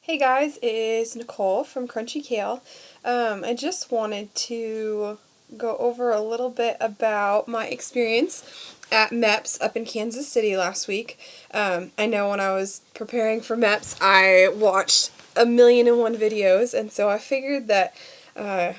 Hey guys, it is Nicole from Crunchy Kale. I just wanted to go over a little bit about my experience at MEPS up in Kansas City last week. I know when I was preparing for MEPS, I watched 1,000,001 videos, and so I figured that I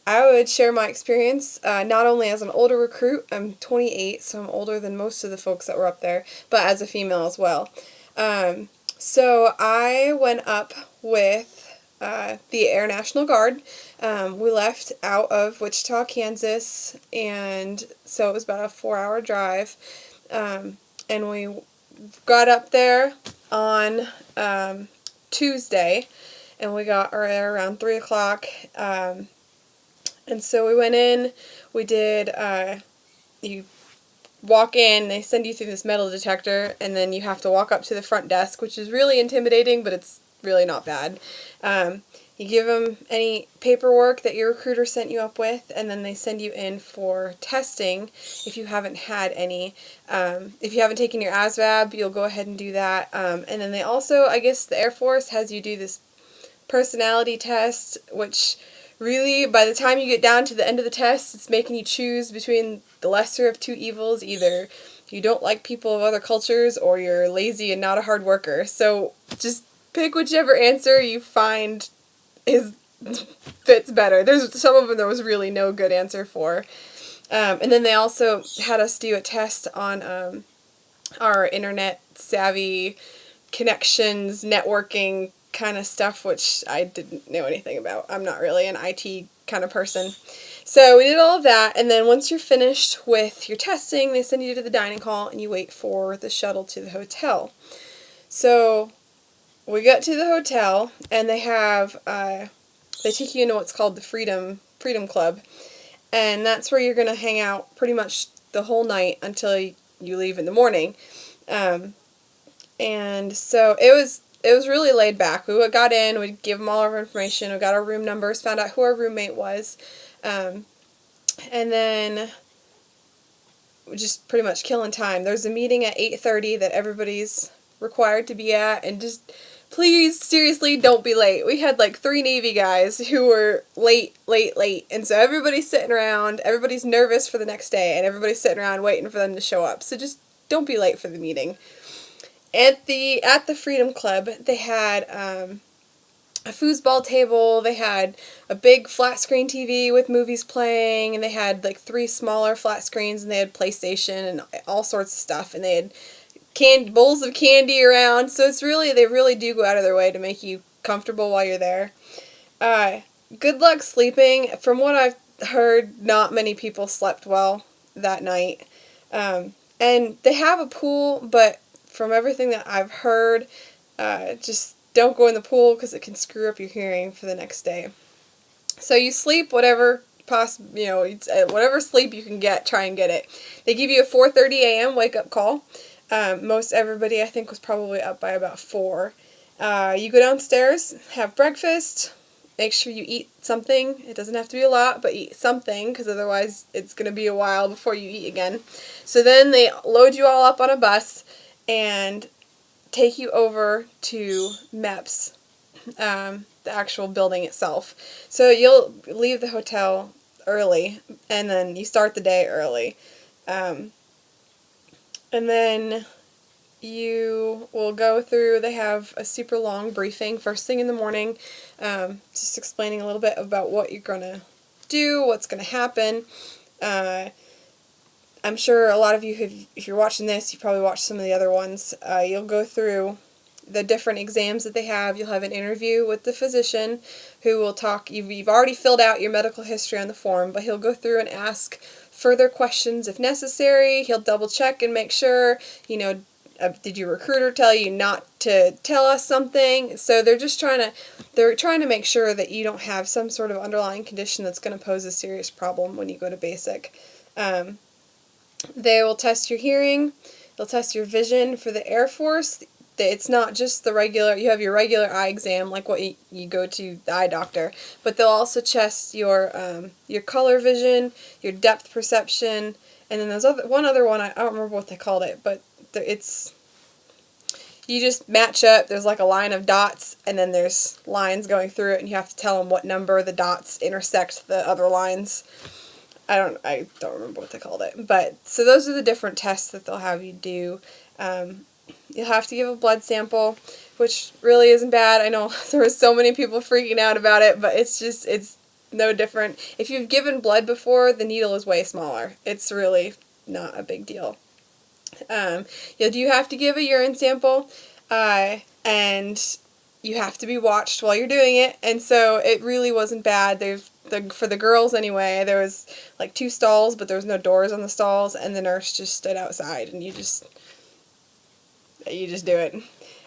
would share my experience not only as an older recruit, I'm 28, so I'm older than most of the folks that were up there, but as a female as well. Um, so I went up with the Air National Guard. We left out of Wichita, Kansas, and so it was about a 4-hour drive. And we got up there on Tuesday, and we got there around 3 o'clock. And so we went in, we did, you walk in, they send you through this metal detector, and then you have to walk up to the front desk, which is really intimidating, but it's really not bad. You give them any paperwork that your recruiter sent you up with, and then they send you in for testing if you haven't had any. If you haven't taken your ASVAB, you'll go ahead and do that. And then they also, I guess the Air Force has you do this personality test, which really, by the time you get down to the end of the test, it's making you choose between the lesser of two evils. Either you don't like people of other cultures, or you're lazy and not a hard worker. So just pick whichever answer you find is fits better. There's some of them there was really no good answer for. And then they also had us do a test on our internet savvy connections, networking kind of stuff, which I didn't know anything about. I'm not really an IT kind of person. So we did all of that, and then once you're finished with your testing, they send you to the dining hall and you wait for the shuttle to the hotel. So we got to the hotel, and they have they take you into what's called the Freedom Club, and that's where you're going to hang out pretty much the whole night until you leave in the morning. And so it was really laid back. We got in, we gave them all our information, we got our room numbers, found out who our roommate was, and then just pretty much killing time. There's a meeting at 8:30 that everybody's required to be at, and just please, seriously, don't be late. We had like 3 Navy guys who were late, and so everybody's sitting around, everybody's nervous for the next day, and everybody's sitting around waiting for them to show up. So just don't be late for the meeting. At the Freedom Club, they had a foosball table, they had a big flat screen TV with movies playing, and they had like 3 smaller flat screens, and they had PlayStation and all sorts of stuff, and they had bowls of candy around. So they really do go out of their way to make you comfortable while you're there. Good luck sleeping. From what I've heard, not many people slept well that night. And they have a pool, but from everything that I've heard, just don't go in the pool because it can screw up your hearing for the next day. So you sleep whatever whatever sleep you can get, try and get it. They give you a 4:30 a.m. wake up call. Most everybody, I think, was probably up by about 4. You go downstairs, have breakfast. Make sure you eat something. It doesn't have to be a lot, but eat something, because otherwise it's going to be a while before you eat again. So then they load you all up on a bus and take you over to MEPS, the actual building itself. So you'll leave the hotel early, and then you start the day early. And then you will go through, they have a super long briefing first thing in the morning, just explaining a little bit about what you're going to do, what's going to happen. I'm sure a lot of you, if you're watching this, you probably watched some of the other ones. You'll go through the different exams that they have. You'll have an interview with the physician who will talk. You've already filled out your medical history on the form, but he'll go through and ask further questions if necessary. He'll double check and make sure, did your recruiter tell you not to tell us something? So they're trying to make sure that you don't have some sort of underlying condition that's going to pose a serious problem when you go to basic. They will test your hearing. They'll test your vision. For the Air Force, it's not just the regular, you have your regular eye exam, like what you go to the eye doctor, but they'll also test your color vision, your depth perception, and then there's one other one, I don't remember what they called it, but you just match up. There's like a line of dots, and then there's lines going through it, and you have to tell them what number the dots intersect the other lines. I don't remember what they called it. But, so those are the different tests that they'll have you do. You'll have to give a blood sample, which really isn't bad. I know there were so many people freaking out about it, but it's no different. If you've given blood before, the needle is way smaller. It's really not a big deal. You do have to give a urine sample, and you have to be watched while you're doing it, and so it really wasn't bad. For the girls anyway, there was like 2 stalls, but there was no doors on the stalls, and the nurse just stood outside, and you just do it.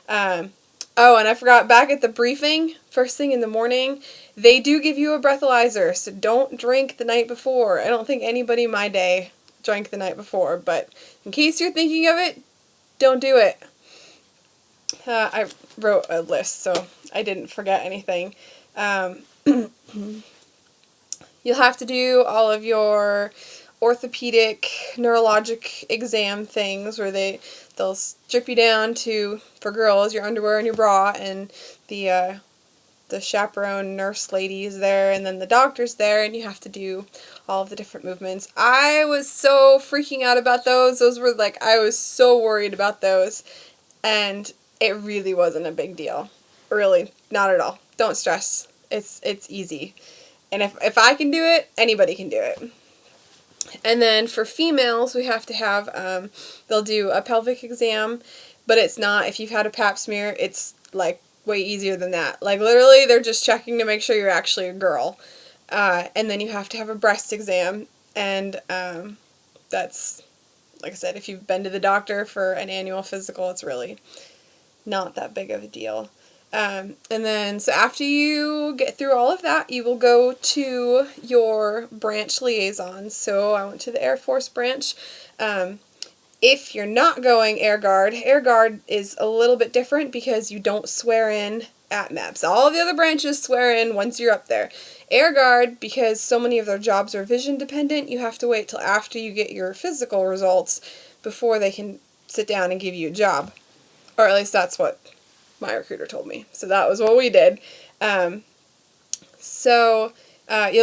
Oh, and I forgot, back at the briefing, first thing in the morning, they do give you a breathalyzer, so don't drink the night before. I don't think anybody in my day drank the night before, but in case you're thinking of it, don't do it. I wrote a list, so I didn't forget anything. You'll have to do all of your orthopedic, neurologic exam things where they'll strip you down to, for girls, your underwear and your bra, and the chaperone nurse lady is there, and then the doctor's there, and you have to do all of the different movements. I was so freaking out about those. Those were like, I was so worried about those, and it really wasn't a big deal. Really, not at all. Don't stress. It's easy. And if I can do it, anybody can do it. And then for females, we have to have, they'll do a pelvic exam, but it's not, if you've had a pap smear, it's like way easier than that. Like literally, they're just checking to make sure you're actually a girl. And then you have to have a breast exam, and that's, like I said, if you've been to the doctor for an annual physical, it's really not that big of a deal. And then, so after you get through all of that, you will go to your branch liaison. So I went to the Air Force branch. If you're not going Air Guard is a little bit different because you don't swear in at MEPS. All of the other branches swear in once you're up there. Air Guard, because so many of their jobs are vision dependent, you have to wait till after you get your physical results before they can sit down and give you a job. Or at least that's what my recruiter told me. So that was what we did. You'll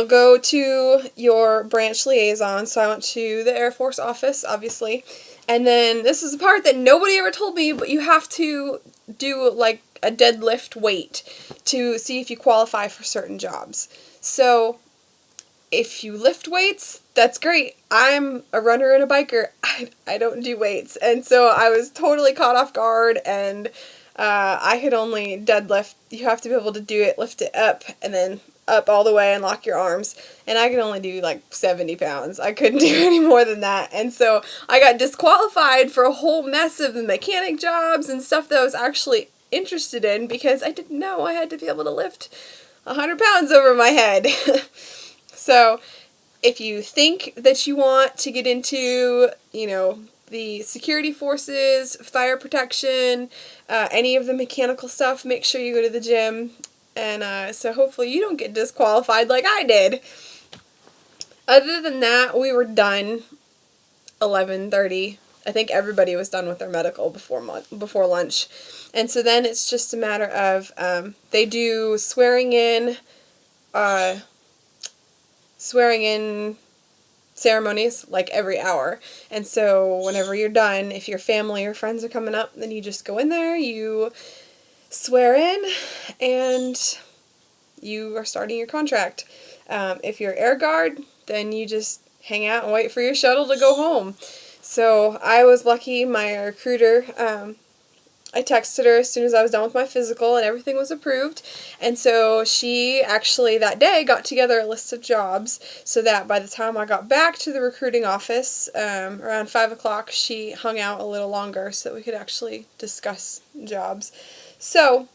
go to your branch liaison. So I went to the Air Force office, obviously. And then this is the part that nobody ever told me, but you have to do like a deadlift weight to see if you qualify for certain jobs. So if you lift weights, that's great. I'm a runner and a biker. I don't do weights. And so I was totally caught off guard, and I could only deadlift. You have to be able to do it, lift it up, and then up all the way and lock your arms. And I could only do like 70 pounds. I couldn't do any more than that. And so I got disqualified for a whole mess of the mechanic jobs and stuff that I was actually interested in because I didn't know I had to be able to lift 100 pounds over my head. So if you think that you want to get into, the security forces, fire protection, any of the mechanical stuff, make sure you go to the gym. And so hopefully you don't get disqualified like I did. Other than that, we were done 11:30. I think everybody was done with their medical before lunch. And so then it's just a matter of, they do swearing in ceremonies like every hour. And so whenever you're done, if your family or friends are coming up, then you just go in there, you swear in, and you are starting your contract. If you're Air Guard, then you just hang out and wait for your shuttle to go home. So I was lucky. My recruiter, I texted her as soon as I was done with my physical and everything was approved. And so she actually that day got together a list of jobs so that by the time I got back to the recruiting office around 5 o'clock, she hung out a little longer so that we could actually discuss jobs. So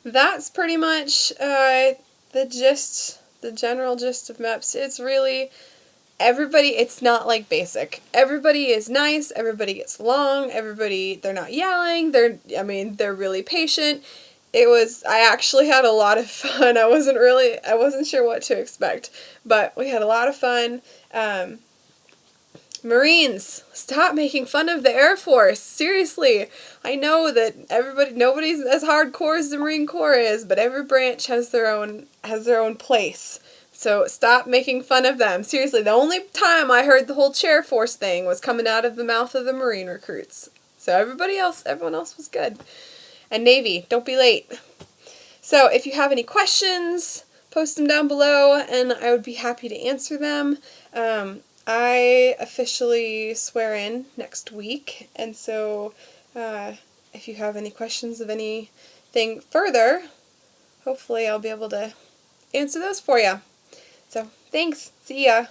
that's pretty much the general gist of MEPS. It's really it's not like basic. Everybody is nice, everybody gets along, they're not yelling, they're really patient. I actually had a lot of fun. I wasn't sure what to expect, but we had a lot of fun. Marines, stop making fun of the Air Force. Seriously, I know that nobody's as hardcore as the Marine Corps is, but every branch has their own place. So stop making fun of them. Seriously, the only time I heard the whole chair force thing was coming out of the mouth of the Marine recruits. So everyone else was good. And Navy, don't be late. So if you have any questions, post them down below, and I would be happy to answer them. I officially swear in next week, and so if you have any questions of anything further, hopefully I'll be able to answer those for you. So thanks. See ya.